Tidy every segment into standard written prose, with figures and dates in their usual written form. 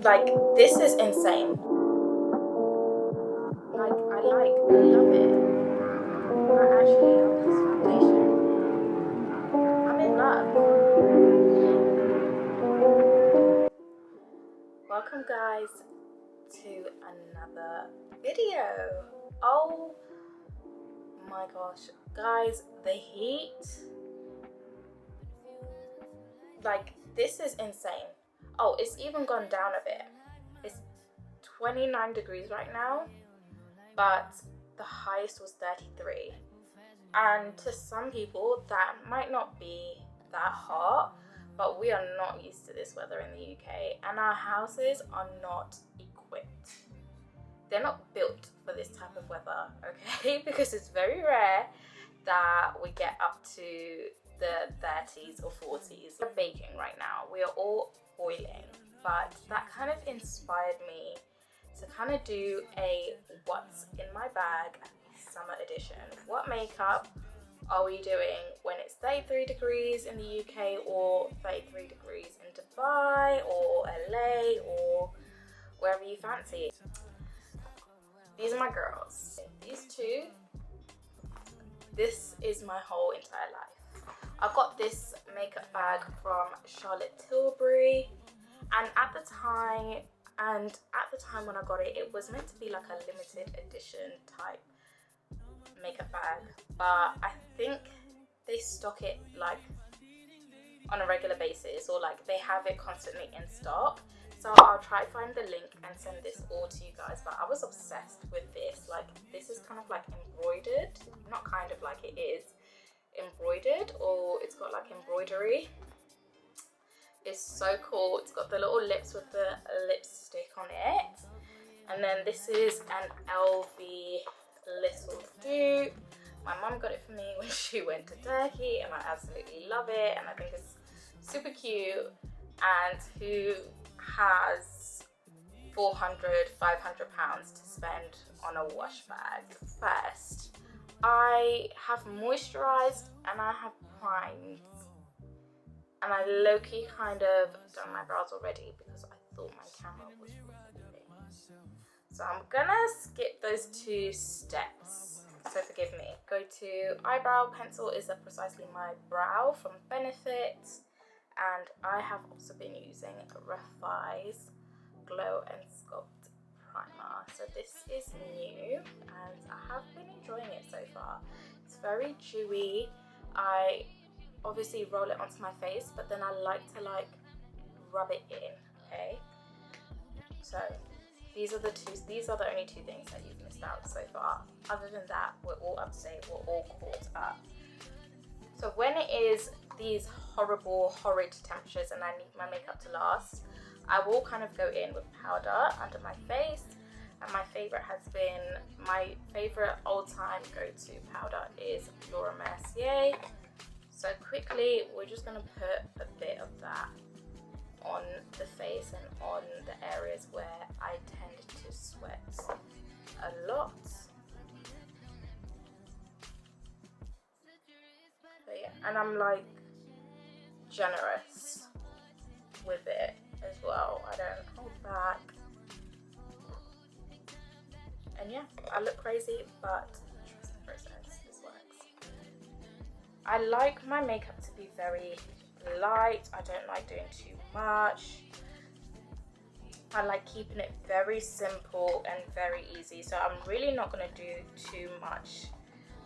Like, this is insane. Like, I love it. I actually love this foundation. I'm in love. Welcome guys to another video. Oh my gosh, guys, the heat, like, this is insane. Oh, it's even gone down a bit. It's 29 degrees right now, but the highest was 33. And to some people that might not be that hot, but we are not used to this weather in the UK, and our houses are not equipped. They're not built for this type of weather, okay? Because it's very rare that we get up to the 30s or 40s. We're baking right now. We are all boiling, but that kind of inspired me to kind of do a what's in my bag summer edition. What makeup are we doing when it's 33 degrees in the UK or 33 degrees in Dubai or LA or wherever you fancy? These are my girls. These two, this is my whole entire life. I got this makeup bag from Charlotte Tilbury, and at the time when I got it, it was meant to be like a limited edition type makeup bag, but I think they stock it like on a regular basis, or like they have it constantly in stock. So I'll try to find the link and send this all to you guys. But I was obsessed with this. Like, this is kind of like embroidered, not kind of, like, it is embroidered, or it's got like embroidery. It's so cool. It's got the little lips with the lipstick on it, and then this is an LV little dupe. My mum got it for me when she went to Turkey, and I absolutely love it, and I think it's super cute. And who has 400, 500 pounds to spend on a wash bag? First, I have moisturized and I have primed, and I low-key kind of done my brows already because I thought my camera was recording. So I'm gonna skip those two steps, so forgive me. Go to eyebrow pencil is a Precisely My Brow from Benefit, and I have also been using Refi's Glow and Sculpt Primer. So this is new and I have been enjoying it so far. It's very dewy. I obviously roll it onto my face, but then I like to rub it in, okay? So these are the only two things that you've missed out so far. Other than that, we're all up to date, we're all caught up. So when it is these horrid temperatures and I need my makeup to last, I will kind of go in with powder under my face. And my favorite all-time go-to powder is Laura Mercier. So quickly, we're just gonna put a bit of that on the face and on the areas where I tend to sweat a lot. But yeah, and I'm like generous with it as well. I don't hold back. And yeah, I look crazy, but trust the process, this works. I like my makeup to be very light. I don't like doing too much. I like keeping it very simple and very easy. So I'm really not going to do too much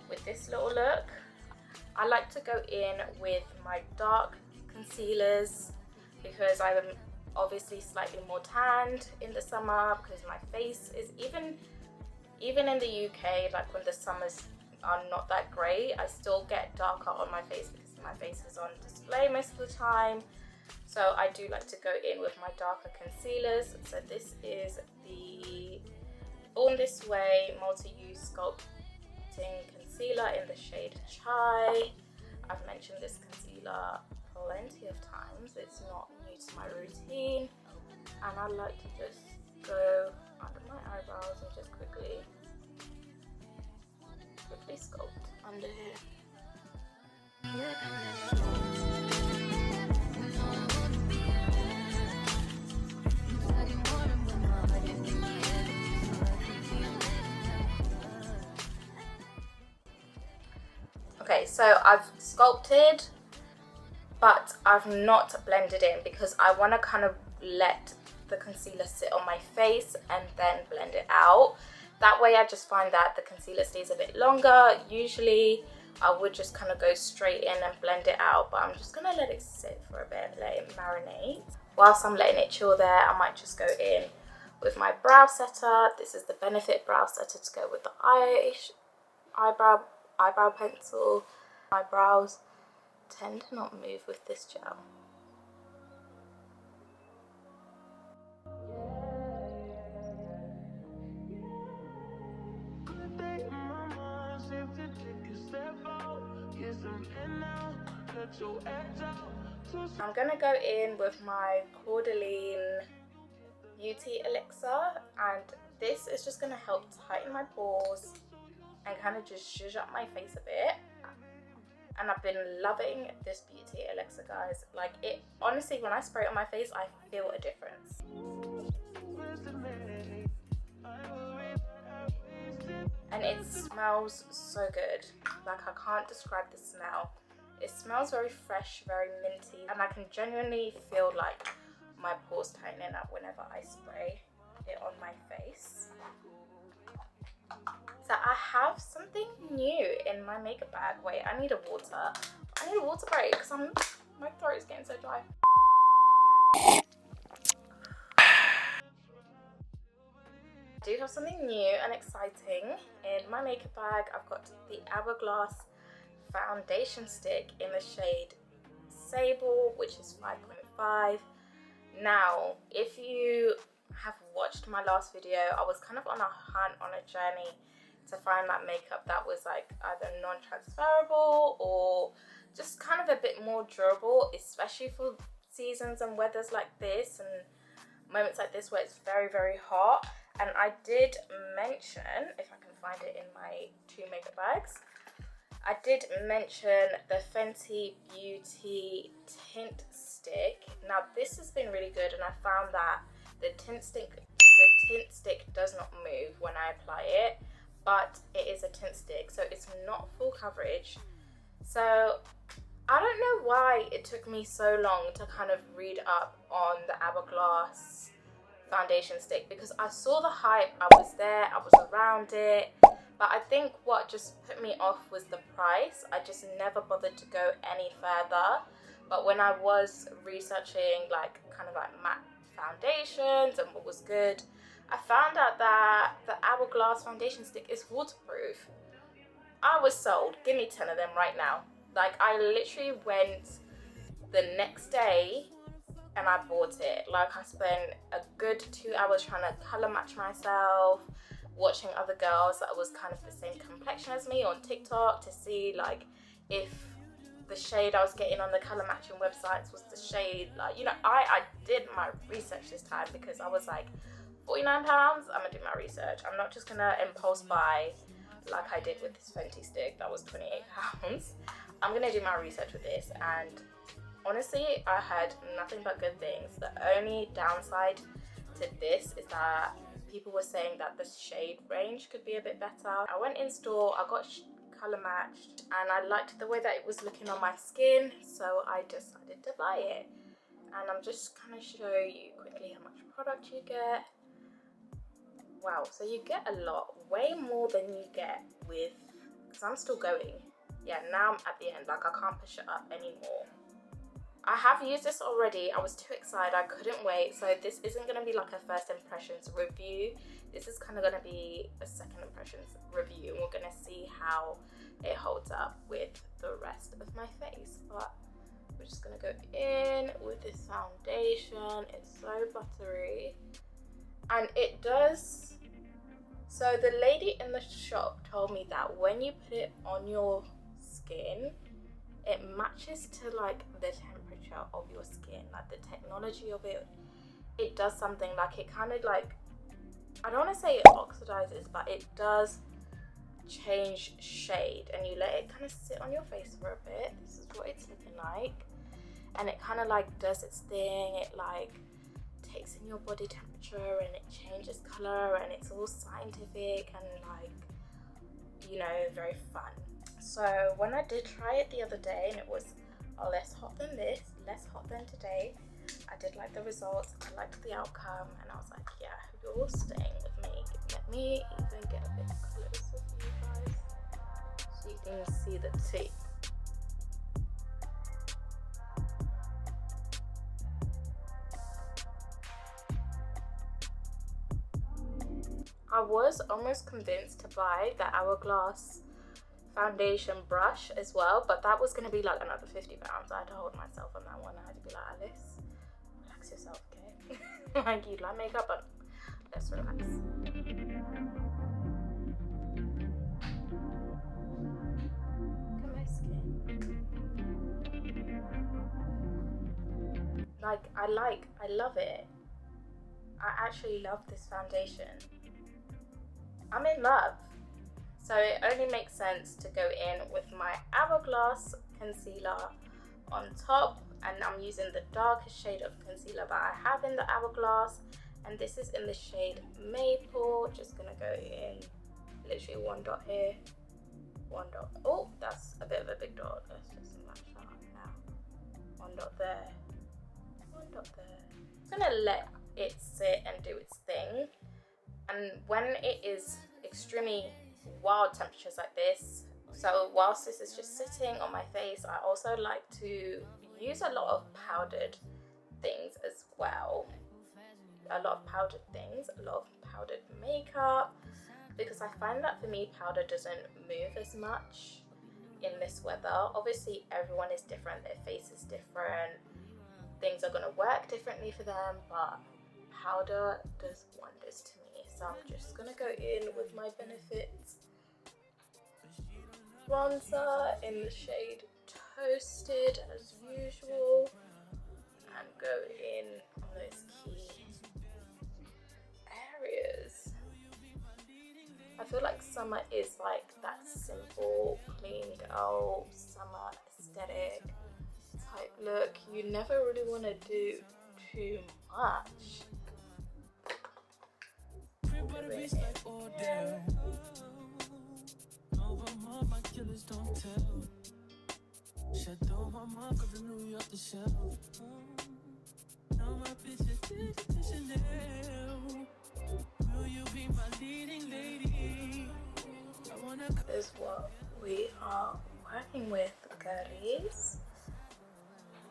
with this little look. I like to go in with my dark concealers because I'm obviously slightly more tanned in the summer, because my face is even in the UK, like when the summers are not that great, I still get darker on my face because my face is on display most of the time. So I do like to go in with my darker concealers. So this is the Born This Way Multi-Use Sculpting Concealer in the shade Chai. I've mentioned this concealer plenty of times. It's not new to my routine. And I like to just go under my eyebrows and just quickly sculpt under here. Okay, so I've sculpted, but I've not blended in because I want to kind of let the concealer sit on my face and then blend it out. That way I just find that the concealer stays a bit longer. Usually I would just kind of go straight in and blend it out, but I'm just going to let it sit for a bit, let it marinate. Whilst I'm letting it chill there, I might just go in with my brow setter. This is the Benefit brow setter to go with the eyebrow pencil. My brows tend to not move with this gel. I'm gonna go in with my Cordeline Beauty Elixir, and this is just gonna help tighten my pores and kind of just zhuzh up my face a bit. And I've been loving this Beauty Elixir, guys. Like, it honestly, when I spray it on my face, I feel a difference. And it smells so good. Like, I can't describe the smell. It smells very fresh, very minty, and I can genuinely feel like my pores tightening up whenever I spray it on my face. So I have something new in my makeup bag. Wait, I need a water. I need a water break because my throat is getting so dry. I do have something new and exciting in my makeup bag. I've got the Hourglass foundation stick in the shade Sable, which is 5.5. Now, if you have watched my last video, I was kind of on a hunt, on a journey to find that makeup that was like either non-transferable or just kind of a bit more durable, especially for seasons and weathers like this and moments like this where it's very, very hot. And I did mention, if I can find it in my two makeup bags, I did mention the Fenty Beauty tint stick. Now this has been really good, and I found that the tint stick does not move when I apply it, but it is a tint stick, so it's not full coverage. So I don't know why it took me so long to kind of read up on the Hourglass foundation stick, because I saw the hype, I was there, I was around it, but I think what just put me off was the price. I just never bothered to go any further. But when I was researching like kind of like matte foundations and what was good, I found out that the Hourglass foundation stick is waterproof. I was sold. Give me 10 of them right now. Like, I literally went the next day and I bought it. Like, I spent a good 2 hours trying to color match myself, watching other girls that was kind of the same complexion as me on TikTok to see like if the shade I was getting on the color matching websites was the shade, like, you know, I did my research this time, because I was like, £49, I'm gonna do my research. I'm not just gonna impulse buy like I did with this Fenty stick that was £28. I'm gonna do my research with this, and honestly I heard nothing but good things. The only downside to this is that people were saying that the shade range could be a bit better. I went in store, I got color matched, and I liked the way that it was looking on my skin, so I decided to buy it. And I'm just gonna show you quickly how much product you get. Wow, so you get a lot, way more than you get with, because I'm still going. Yeah, now I'm at the end, like I can't push it up anymore. I have used this already. I was too excited, I couldn't wait. So this isn't going to be like a first impressions review. This is kind of going to be a second impressions review, and we're going to see how it holds up with the rest of my face. But we're just going to go in with this foundation. It's so buttery, and it does. So the lady in the shop told me that when you put it on your skin, it matches to like the temperature of your skin, like the technology of it. It does something, like it kind of like, I don't want to say it oxidizes, but it does change shade and you let it kind of sit on your face for a bit. This is what it's looking like, and it kind of like does its thing. It like takes in your body temperature and it changes color, and it's all scientific and like, you know, very fun. So when I did try it the other day and it was less hot than this, less hot than today, I did like the results, I liked the outcome, and I was like, yeah, you're staying with me. Let me even get a bit closer for you guys so you can see the tea. I was almost convinced to buy the Hourglass foundation brush as well, but that was going to be like another £50. I had to hold myself on that one. I had to be like, Alice, relax yourself, okay? Like, you like makeup, but let's relax. Look at my skin. Like, I love it. I actually love this foundation. I'm in love. So it only makes sense to go in with my Hourglass concealer on top, and I'm using the darkest shade of concealer that I have in the Hourglass, and this is in the shade Maple. Just gonna go in literally one dot here, one dot, oh, that's a bit of a big dot, let's just match that up now. One dot there, one dot there. I'm gonna let it sit and do its thing, and when it is extremely wild temperatures like this, so whilst this is just sitting on my face, I also like to use a lot of powdered things as well. A lot of powdered things, a lot of powdered makeup, because I find that for me powder doesn't move as much in this weather. Obviously everyone is different, their face is different, things are going to work differently for them, but powder does wonders to me. So I'm just going to go in with my Benefit bronzer in the shade Toasted as usual, and go in on those key areas. I feel like summer is like that simple, clean girl, summer aesthetic type look. You never really want to do too much. Is what we are working with, girlies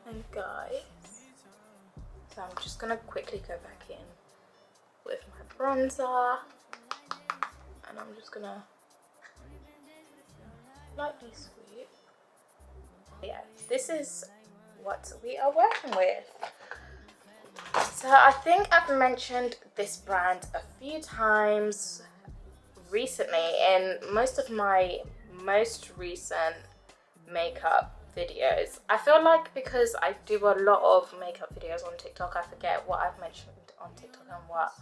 and guys. So I'm just gonna quickly go back in with my bronzer, and I'm just gonna lightly sweep. Yeah, this is what we are working with. So I think I've mentioned this brand a few times recently in most of my most recent makeup videos. I feel like because I do a lot of makeup videos on TikTok, I forget what I've mentioned on TikTok and what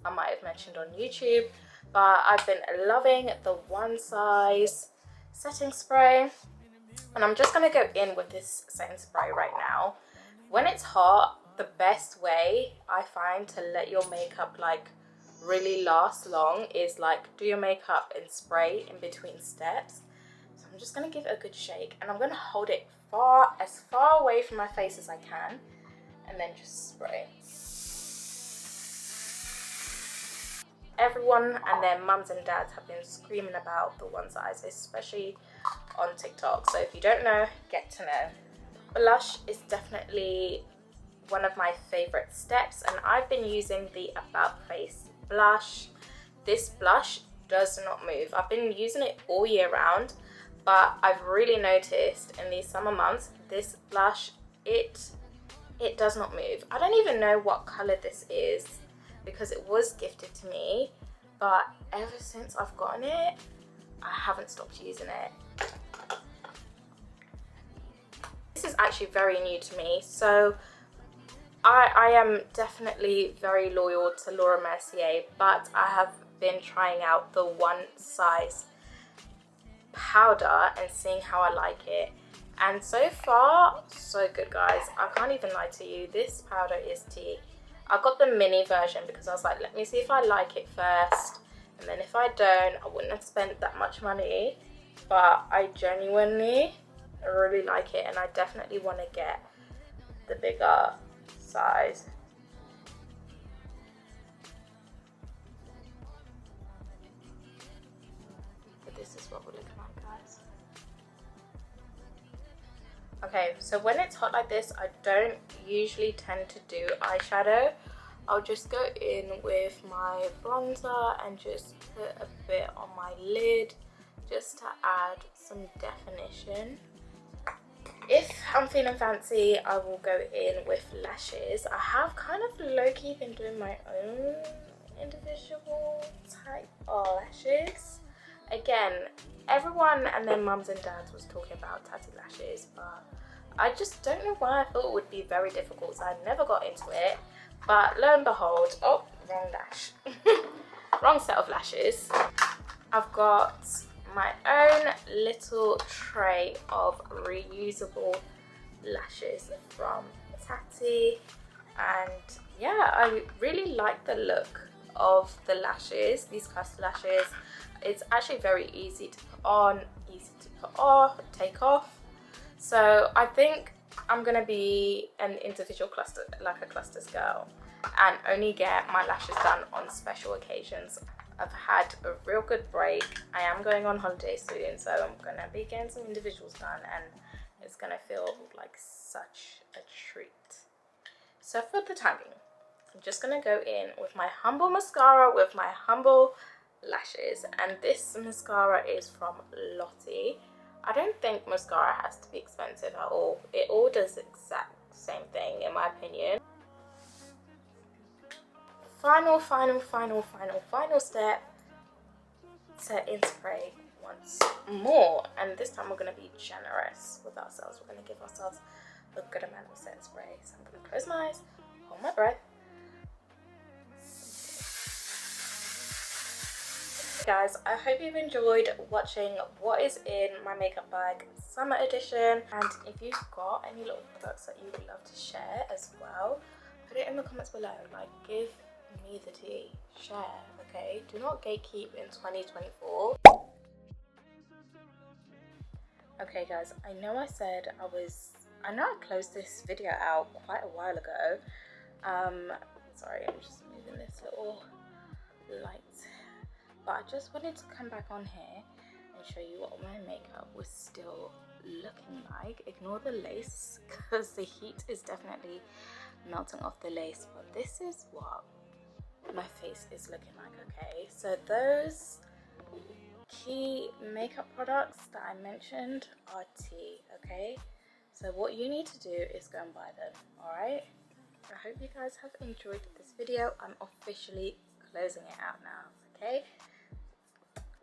I might have mentioned on YouTube, but I've been loving the One Size setting spray, and I'm just going to go in with this setting spray right now. When it's hot, the best way I find to let your makeup like really last long is like do your makeup and spray in between steps. So I'm just going to give it a good shake, and I'm going to hold it as far away from my face as I can, and then just spray. Everyone and their mums and dads have been screaming about the One Size, especially on TikTok. So if you don't know, get to know. Blush is definitely one of my favorite steps, and I've been using the About Face blush. This blush does not move. I've been using it all year round, but I've really noticed in these summer months, this blush, it does not move. I don't even know what color this is because it was gifted to me, but ever since I've gotten it, I haven't stopped using it. This is actually very new to me, so I am definitely very loyal to Laura Mercier, but I have been trying out the One Size powder and seeing how I like it. And so far, so good, guys. I can't even lie to you. This powder is tea. I got the mini version because I was like, let me see if I like it first. And then if I don't, I wouldn't have spent that much money. But I genuinely really like it. And I definitely want to get the bigger size. But this is what we're looking like, guys. Okay, so when it's hot like this, I don't usually tend to do eyeshadow. I'll just go in with my bronzer and just put a bit on my lid just to add some definition. If I'm feeling fancy, I will go in with lashes. I have kind of low-key been doing my own individual type of lashes. Again, everyone and their mums and dads was talking about tattoo lashes, but I just don't know why I thought it would be very difficult, so I never got into it. But lo and behold, oh, wrong lash. Wrong set of lashes. I've got my own little tray of reusable lashes from Tati, and yeah, I really like the look of the lashes, these custom lashes. It's actually very easy to put on, easy to put off, take off. So I think I'm gonna be an individual cluster, like a clusters girl, and only get my lashes done on special occasions. I've had a real good break. I am going on holiday soon, so I'm gonna be getting some individuals done, and it's gonna feel like such a treat. So for the time being, I'm just gonna go in with my humble mascara with my humble lashes, and this mascara is from Lottie. I don't think mascara has to be expensive at all. It all does the exact same thing in my opinion. Final step, set in spray once more, and this time we're going to be generous with ourselves. We're going to give ourselves a good amount of set spray. So I'm going to close my eyes, hold my breath. Guys, I hope you've enjoyed watching what is in my makeup bag summer edition, and if you've got any little products that you would love to share as well, put it in the comments below. Like, give me the tea, share, okay? Do not gatekeep in 2024. Okay guys, I know I said I know I closed this video out quite a while ago. Sorry, I'm just moving this little light. But I just wanted to come back on here and show you what my makeup was still looking like. Ignore the lace because the heat is definitely melting off the lace, but this is what my face is looking like, okay? So those key makeup products that I mentioned are tea, okay? So what you need to do is go and buy them, alright? I hope you guys have enjoyed this video. I'm officially closing it out now, okay?